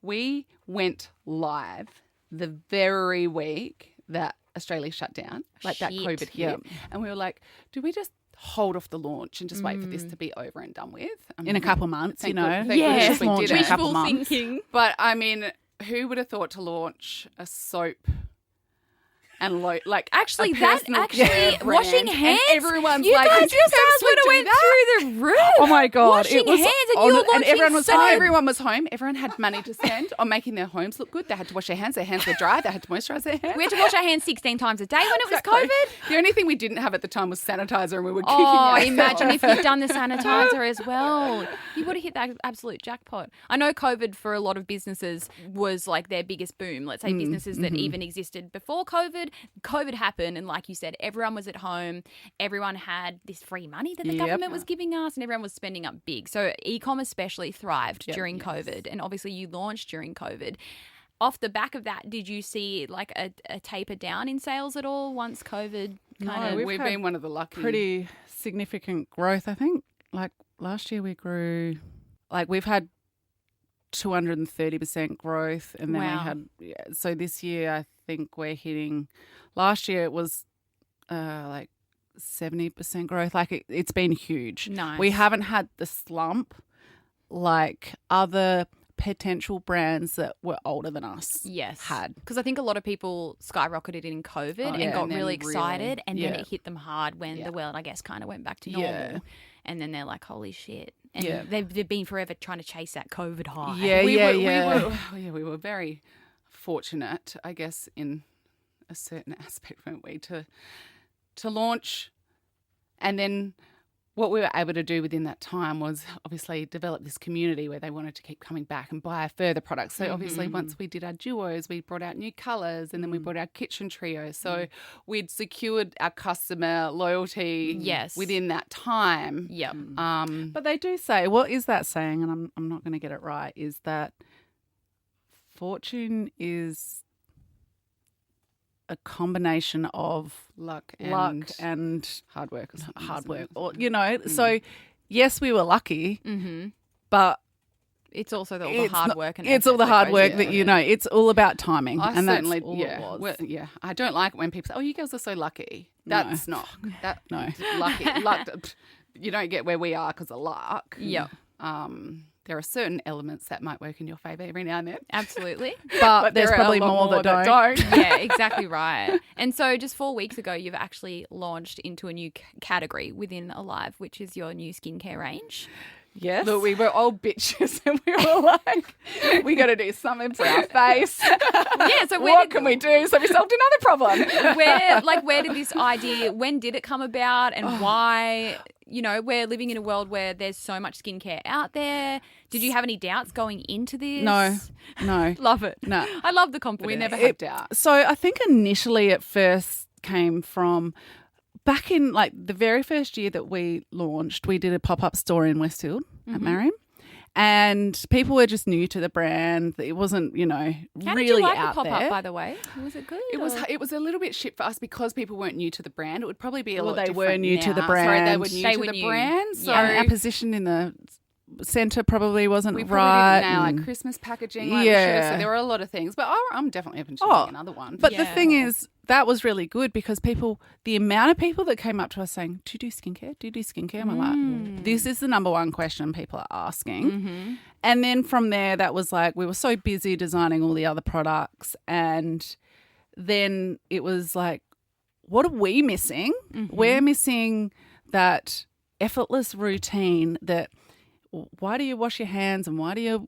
we went live the very week that Australia shut down, like that COVID hit. And we were like, do we just hold off the launch and just wait for this to be over and done with? in a couple months, you know. We did it. Wishful thinking. But I mean, who would have thought to launch a soap and actually washing hands. And everyone's you like, guys, did you your sales would have do went that? through the roof. Oh my God. Washing it was hands and you were launching everyone was soap. home. Everyone was home. Everyone had money to spend on making their homes look good. They had to wash their hands. Their hands were dry. They had to moisturise their hands. We had to wash our hands 16 times a day when it was COVID. The only thing we didn't have at the time was sanitizer, and we were kicking Oh, ourselves. imagine if you'd done the sanitizer as well. You would have hit that absolute jackpot. I know COVID for a lot of businesses was like their biggest boom. Let's say businesses that even existed before COVID COVID happened, and like you said, everyone was at home. Everyone had this free money that the government was giving us, and everyone was spending up big. So e-com especially thrived during COVID, and obviously you launched during COVID. Off the back of that, did you see like a taper down in sales at all once COVID kind of? We've been one of the lucky. Pretty significant growth, I think. Like last year we grew, like we've had 230% growth, and then we had, so this year I think we're hitting, last year it was like 70% growth. Like it's been huge. Nice. We haven't had the slump like other potential brands that were older than us had. Because I think a lot of people skyrocketed in COVID and got really excited, and then it hit them hard when the world, I guess, kind of went back to normal. And then they're like, holy shit. And they've been forever trying to chase that COVID high. We were very fortunate, I guess, in a certain aspect, weren't we, to launch. And then what we were able to do within that time was obviously develop this community where they wanted to keep coming back and buy further products. So obviously once we did our duos, we brought out new colours, and then we brought our kitchen trio. So we'd secured our customer loyalty within that time. Yep. But they do say, what is that saying? And I'm not going to get it right, is that fortune is a combination of luck and hard work. Or, so yes, we were lucky, but it's also all the hard work. It's all the hard work that it's all about timing. I and certainly, that's all it was. Well, I don't like it when people say, "Oh, you girls are so lucky." That's not that. No, lucky. Luck. You don't get where we are because of luck. Yep. There are certain elements that might work in your favour every now and then. Absolutely. But there's probably more that don't. Yeah, exactly right. And so just 4 weeks ago, you've actually launched into a new category within al.ive, which is your new skincare range. Yes. Look, we were old bitches and we were like, we got to do something for our face. Yeah, so what can we do? So we solved another problem. Where did this idea, when did it come about, and why? We're living in a world where there's so much skincare out there. Did you have any doubts going into this? No. Love it. No. I love the confidence. We never had doubts. So I think initially it first came from back in like the very first year that we launched, we did a pop-up store in Westfield at Marion. And people were just new to the brand. It wasn't, How really did you like out the pop-up, there. by the way? Was it good? It was a little bit shit for us because people weren't new to the brand. It would probably be a lot they different were new now. to the brand. Sorry, they were new to the brand. So our position in the centre probably wasn't we right. Probably didn't nail Christmas packaging. Like we should have. So there were a lot of things. But I'm definitely open to doing another one. But the thing is, that was really good because the amount of people that came up to us saying, do you do skincare? Do you do skincare? And we're like, this is the number one question people are asking. And then from there, that was like, we were so busy designing all the other products. And then it was like, what are we missing? We're missing that effortless routine that, why do you wash your hands and why do you,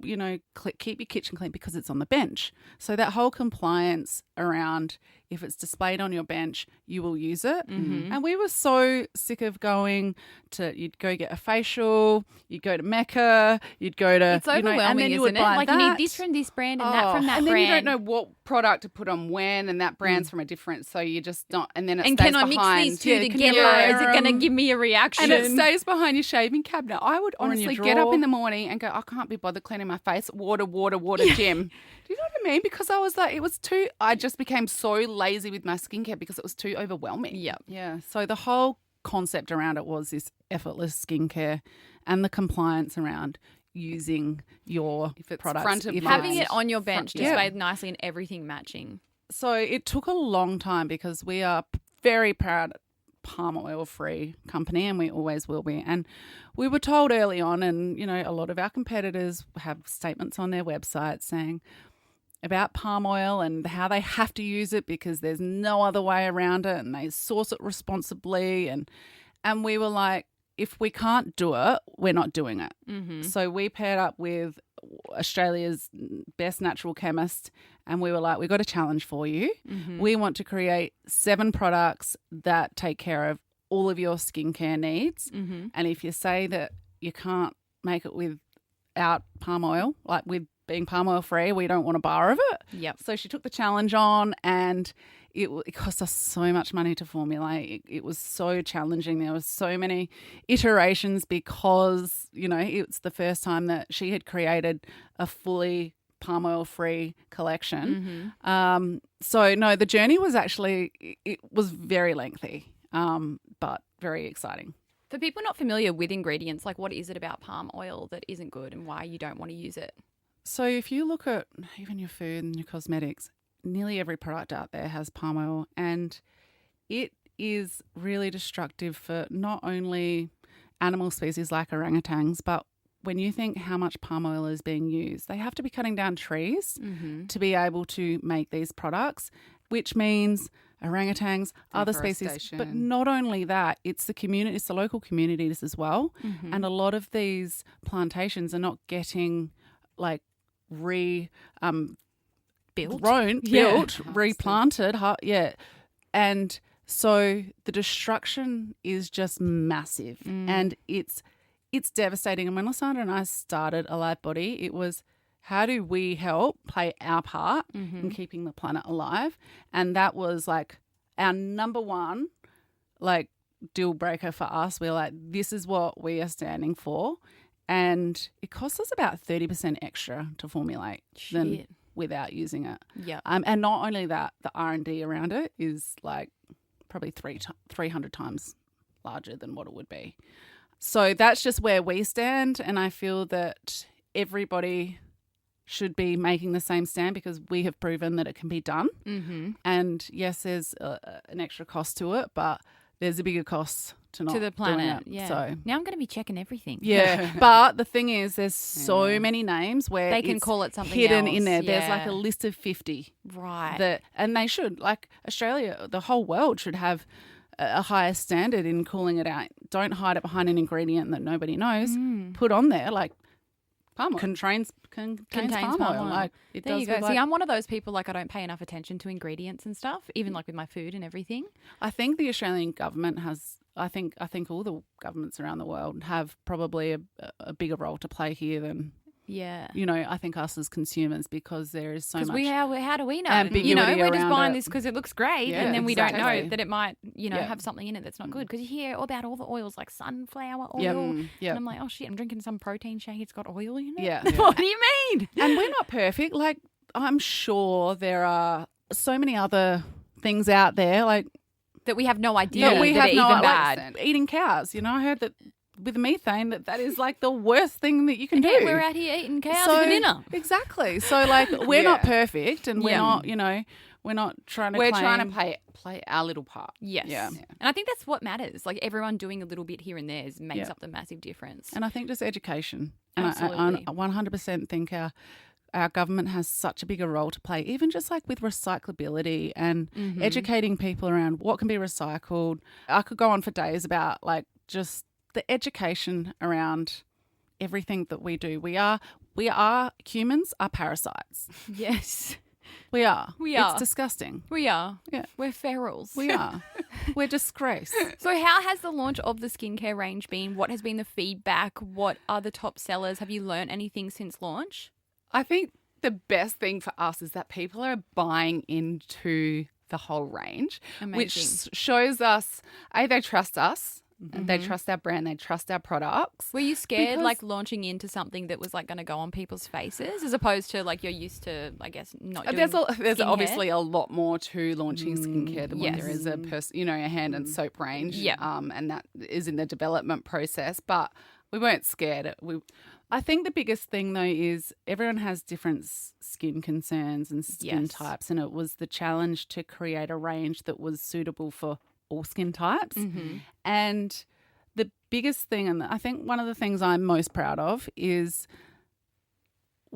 keep your kitchen clean? Because it's on the bench. So that whole compliance around if it's displayed on your bench, you will use it. And we were so sick of you'd go get a facial, you'd go to Mecca, you'd go to, it's overwhelming, and then you would isn't it? buy Like that. you need this from this brand and that from that and then brand. you don't know what product to put on when, and that brand's from a different, so you just don't, and then it and stays can I behind. mix these two can together? you Is it going to give me a reaction? And it stays behind your shaving cabinet. I would Or in your honestly get up drawer. in the morning and go, I can't be bothered cleaning my face. Water, gym. Do you know what I mean? Because I was like, I just became so lazy with my skincare because it was too overwhelming. Yep. Yeah. So the whole concept around it was this effortless skincare and the compliance around using your If it's products. front of mind. Having it on your bench Yeah. displayed nicely and everything matching. So it took a long time because we are very proud palm oil free company and we always will be. And we were told early on, and a lot of our competitors have statements on their website saying about palm oil and how they have to use it because there's no other way around it and they source it responsibly. And we were like, if we can't do it, we're not doing it. So we paired up with Australia's best natural chemist and we were like, we've got a challenge for you. We want to create 7 products that take care of all of your skincare needs. And if you say that you can't make it without palm oil, like with being palm oil free, we don't want a bar of it. Yep. So she took the challenge on and it cost us so much money to formulate. It was so challenging. There were so many iterations because, it's the first time that she had created a fully palm oil free collection. So no, the journey was it was very lengthy, but very exciting. For people not familiar with ingredients, like what is it about palm oil that isn't good and why you don't want to use it? So if you look at even your food and your cosmetics, nearly every product out there has palm oil, and it is really destructive for not only animal species like orangutans, but when you think how much palm oil is being used, they have to be cutting down trees to be able to make these products, which means orangutans, other species. But not only that, it's the community, it's the local communities as well. And a lot of these plantations are not getting built, replanted. And so the destruction is just massive and it's devastating. And when Lysandra and I started Alive Body, it was how do we help play our part in keeping the planet alive? And that was our number one deal breaker for us. We're like, this is what we are standing for. And it costs us about 30% extra to formulate than without using it. Yeah. And not only that, the R&D around it is probably 300 times larger than what it would be. So that's just where we stand. And I feel that everybody should be making the same stand because we have proven that it can be done. And yes, there's an extra cost to it, but there's a bigger cost to the planet. Yeah. So now I'm going to be checking everything. Yeah. But the thing is, there's so many names where they can call it something hidden else. in there. Yeah. There's a list of 50. Right. And they should, Australia, the whole world should have a higher standard in calling it out. Don't hide it behind an ingredient that nobody knows. Put on there palm oil. Contains palm oil. It there does you go. See, I'm one of those people I don't pay enough attention to ingredients and stuff, even with my food and everything. I think the Australian government has. I think all the governments around the world have probably a bigger role to play here than. Yeah. I think us as consumers, because there is so much. Because how do we know? Ambiguity we're just buying it. this because it looks great, Yeah, and then we exactly. don't know that it might, have something in it that's not good. Because you hear about all the oils like sunflower oil, and I'm like, oh shit, I'm drinking some protein shake. It's got oil in it. Yeah. What do you mean? And we're not perfect. I'm sure there are so many other things out there that we have no idea that we that have are no even bad. Eating cows. I heard that. With methane, that is the worst thing that you can do. We're out here eating cows for dinner. Exactly. So we're not perfect, and we're not, we're not trying to. We're trying to play our little part. Yes. Yeah. And I think that's what matters. Everyone doing a little bit here and there makes up the massive difference. And I think just education. Absolutely. And I 100% think our government has such a bigger role to play, even just with recyclability and educating people around what can be recycled. I could go on for days about just the education around everything that we do. We are humans are parasites. Yes. We are. It's disgusting. We are. Yeah. We're ferals. We are. We're disgrace. So how has the launch of the skincare range been? What has been the feedback? What are the top sellers? Have you learned anything since launch? I think the best thing for us is that people are buying into the whole range, which shows us, they trust us. They trust our brand. They trust our products. Were you scared launching into something that was going to go on people's faces as opposed to you're used to, I guess, not doing There's skincare? obviously a lot more to launching skincare than what there is a hand and soap range. Yeah. And that is in the development process. But we weren't scared. I think the biggest thing though is everyone has different skin concerns and skin types, and it was the challenge to create a range that was suitable for all skin types. And the biggest thing, and I think one of the things I'm most proud of, is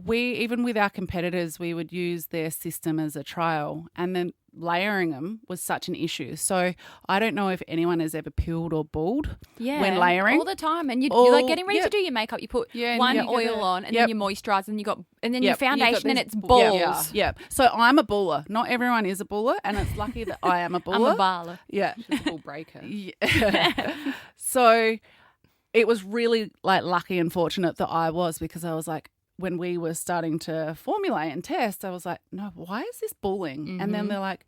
even with our competitors, we would use their system as a trial, and then layering them was such an issue. So I don't know if anyone has ever peeled or balled when layering. All the time. And you're getting ready to do your makeup. You put one oil on and then you moisturise and then your foundation and it's balls. Yeah. So I'm a baller. Not everyone is a baller, and it's lucky that I am a baller. I'm a baller. Yeah. She's a ball breaker. So it was really lucky and fortunate that I was, because I was when we were starting to formulate and test, I was like, no, why is this balling? And then they're like,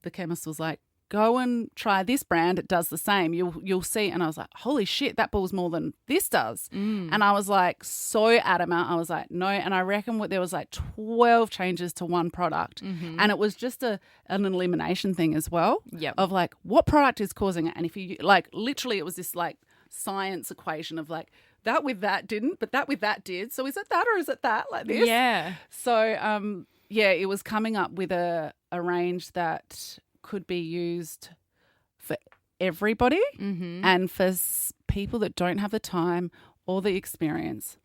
the chemist was like, go and try this brand. It does the same. You'll see. And I was like, holy shit, that ball's more than this does. And I was like so adamant. I was like, no. And I reckon there was like 12 changes to one product. And it was just an elimination thing as well. Of like, what product is causing it? And if you like, literally it was this like science equation of like, that with that didn't, but that with that did. So is it that or is it that, like this? Yeah. So, it was coming up with a range that could be used for everybody and for people that don't have the time or the experience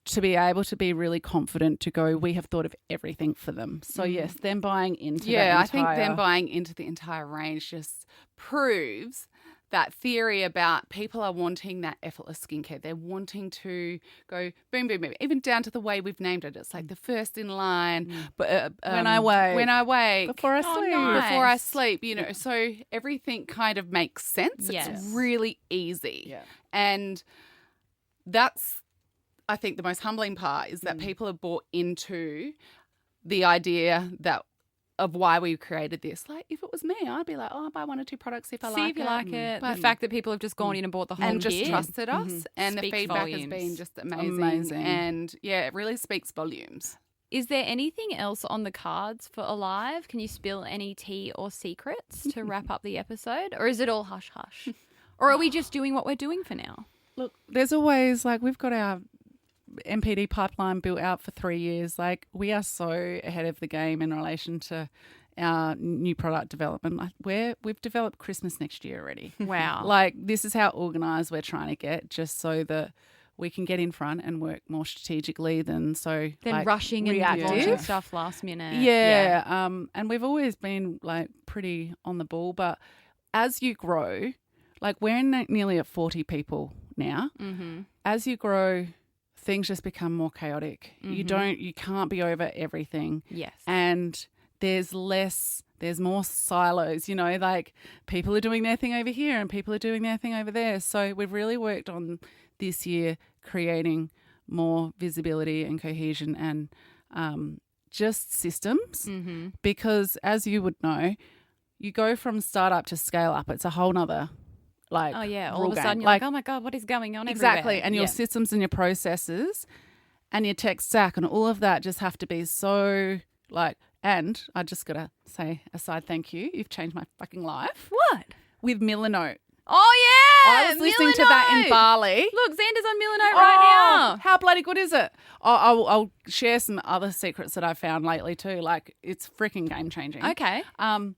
to be able to be really confident to go, we have thought of everything for them. So, yes, them buying into that entire... I think them buying into the entire range just proves that theory about people are wanting that effortless skincare. They're wanting to go boom, boom, boom, even down to the way we've named it. It's like the first in line. But when I wake. Before I sleep. Nice. Before I sleep, you know. So everything kind of makes sense. Yes. It's really easy. Yeah. And that's, I think, the most humbling part is that people have bought into the idea that of why we created this. Like, if it was me, I'd be like, I'll buy 1 or 2 products if I like it. See if you like it. But the fact that people have just gone in and bought the whole and just kit. trusted us, and the Speaks feedback volumes. has been just amazing. And it really speaks volumes. Is there anything else on the cards for al.ive? Can you spill any tea or secrets to wrap up the episode? Or is it all hush-hush? Or are we just doing what we're doing for now? Look, there's always, like, we've got our MPD pipeline built out for 3 years. Like, we are so ahead of the game in relation to our new product development. Like, we've developed Christmas next year already. Wow. Like, this is how organised we're trying to get, just so that we can get in front and work more strategically than rushing and launching reactive stuff last minute. Yeah. And we've always been like pretty on the ball, but as you grow, like we're nearly at 40 people now. As you grow, things just become more chaotic. You can't be over everything. Yes. And there's more silos, you know, like people are doing their thing over here and people are doing their thing over there. So we've really worked on this year creating more visibility and cohesion and just systems because, as you would know, you go from startup to scale up. It's a whole nother like all of a sudden you're like, oh my God, what is going on exactly everywhere? And your systems and your processes and your tech stack and all of that just have to be so like. And I just got to say a side thank you. You've changed my fucking life. What? With Milanote. Oh, yeah. I was listening to that in Bali. Look, Xander's on Milanote right now. How bloody good is it? I'll share some other secrets that I've found lately too. Like, it's freaking game-changing. Okay.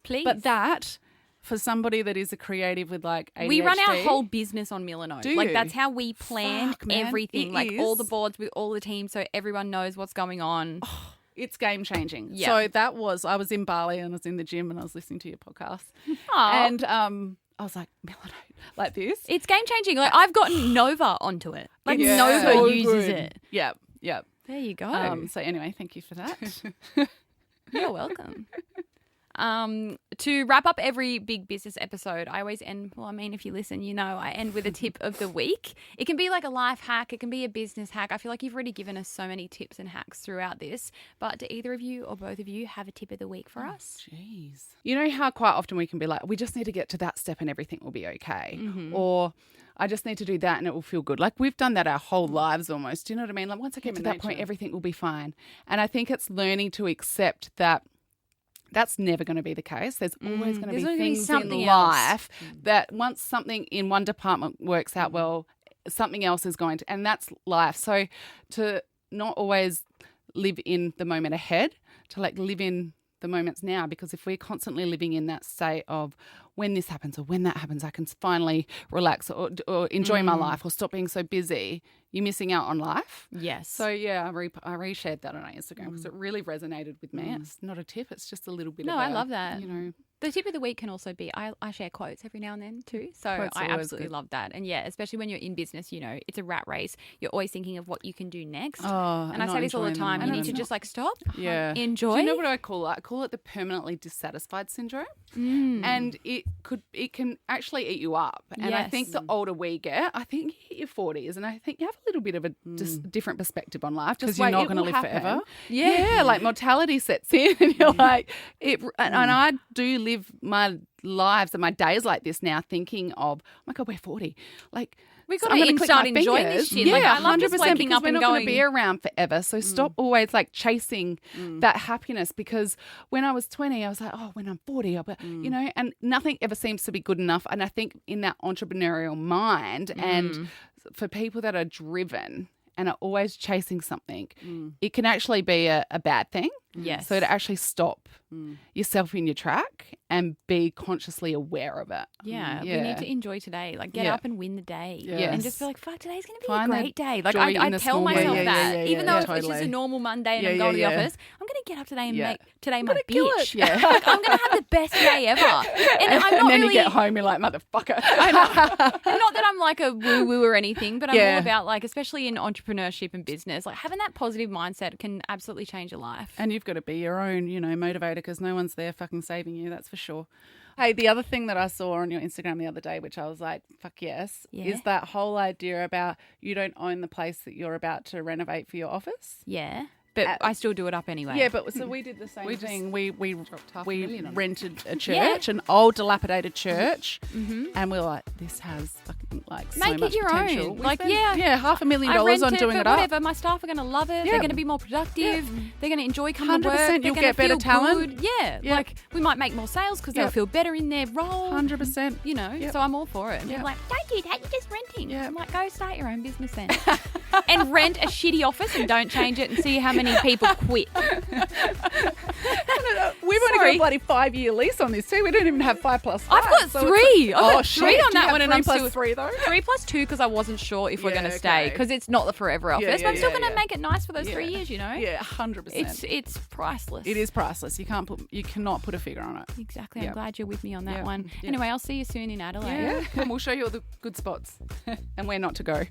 Please. But that, for somebody that is a creative with like ADHD. We run our whole business on Milanote. Do like, you? that's how we plan everything. It like, is. all the boards with all the teams so everyone knows what's going on. It's game-changing. Yeah. So I was in Bali and I was in the gym and I was listening to your podcast. Aw. And I was like, Milanote, like this. It's game-changing. Like, I've gotten Nova onto it. Like, It's Nova so uses good. it. Yep. There you go. So anyway, thank you for that. You're welcome. To wrap up every big business episode, I always end, well, I mean, if you listen, you know, I end with a tip of the week. It can be like a life hack. It can be a business hack. I feel like you've already given us so many tips and hacks throughout this. But do either of you or both of you have a tip of the week for us? Jeez. You know how quite often we can be like, we just need to get to that step and everything will be okay. Or I just need to do that and it will feel good. Like, we've done that our whole lives almost. Do you know what I mean? Like, once I get to that point, everything will be fine. And I think it's learning to accept that that's never going to be the case. There's always going to be things in life that once something in one department works out well, something else is going to, and that's life. So to not always live in the moment ahead, to like live in the moments now, because if we're constantly living in that state of when this happens or when that happens, I can finally relax or enjoy my life or stop being so busy, you're missing out on life. Yes. So, yeah, I reshared that on our Instagram because it really resonated with me. It's not a tip. It's just a little bit of I love that. You know, The tip of the week can also be I share quotes every now and then too. So Quotes I are always absolutely good. love that. And yeah, especially when you're in business, you know, it's a rat race. You're always thinking of what you can do next. Oh, and I say this all the time. You need to just like stop, enjoy. Do you know what I call it? I call it the permanently dissatisfied syndrome. And it can actually eat you up. And I think the older we get, I think you hit your 40s and I think you have a little bit of a different perspective on life. Because you're not going to live forever. Yeah, like mortality sets in and you're like, and I do live my lives and my days like this now thinking of, oh my God, we're 40. Like, we got I'm gonna to click start my enjoying fingers. this shit. Yeah, like, I love just 100% waking because up we're and not going going to be around forever. So stop always like chasing that happiness, because when I was 20, I was like, oh, when I'm 40, I'll be, you know, and nothing ever seems to be good enough. And I think in that entrepreneurial mind and for people that are driven and are always chasing something, it can actually be a bad thing. Yes. So to actually stop yourself in your track and be consciously aware of it. Yeah, we need to enjoy today. Like, get up and win the day. Yes. And just be like, fuck, today's going to be Find a the great day. Like, joy in I the tell small myself wins. that. Even though if it's just totally. a normal Monday and I'm Yeah, going to the yeah. office, I'm going to get up today and make today my gonna kill bitch. it. Yeah. Like, I'm going to have the best day ever. And I'm not And then really, you get home, you're like, motherfucker. I know. And not that I'm like a woo-woo or anything, but I'm Yeah. all about, like, especially in entrepreneurship and business, like having that positive mindset can absolutely change your life. And you've got to be your own, you know, motivator, because no one's there fucking saving you, that's for sure. Hey, the other thing that I saw on your Instagram the other day, which I was like, fuck yes, is that whole idea about you don't own the place that you're about to renovate for your office. Yeah. But I still do it up anyway. Yeah, but so we did the same thing. We half a million on it. rented a church, an old dilapidated church, and we were like, this has fucking like so Make it much your potential. own. We like, spent, yeah, $500,000 I rent on it, doing but it up. whatever. My staff are going to love it. They're going to be more productive. They're going to enjoy coming to work. 100%, They're you'll gonna get better feel talent. Good. Yeah, Yep. like we might make more sales because they'll Yep. feel better in their role. 100%. You know, Yep. so I'm all for it. And Yep. people are like, don't do that. You're just renting. Yep. I'm like, go start your own business then, and rent a shitty office and don't change it and see how many people quit. We've only got a bloody 5-year lease on this too. We don't even have 5 plus 5. I've got so three. I've got shit. three on Do you that have one, and 3 I'm plus still 3 though. 3 plus 2 because I wasn't sure if we're Yeah, going to stay okay. because it's not the forever office. Yeah, but I'm still yeah, going to yeah. make it nice for those 3 years. You know. Yeah, 100%. It's priceless. It is priceless. You cannot put a figure on it. Exactly. Yeah. I'm glad you're with me on that Yeah. one. Yeah. Anyway, I'll see you soon in Adelaide. Yeah, and we'll show you all the good spots and where not to go.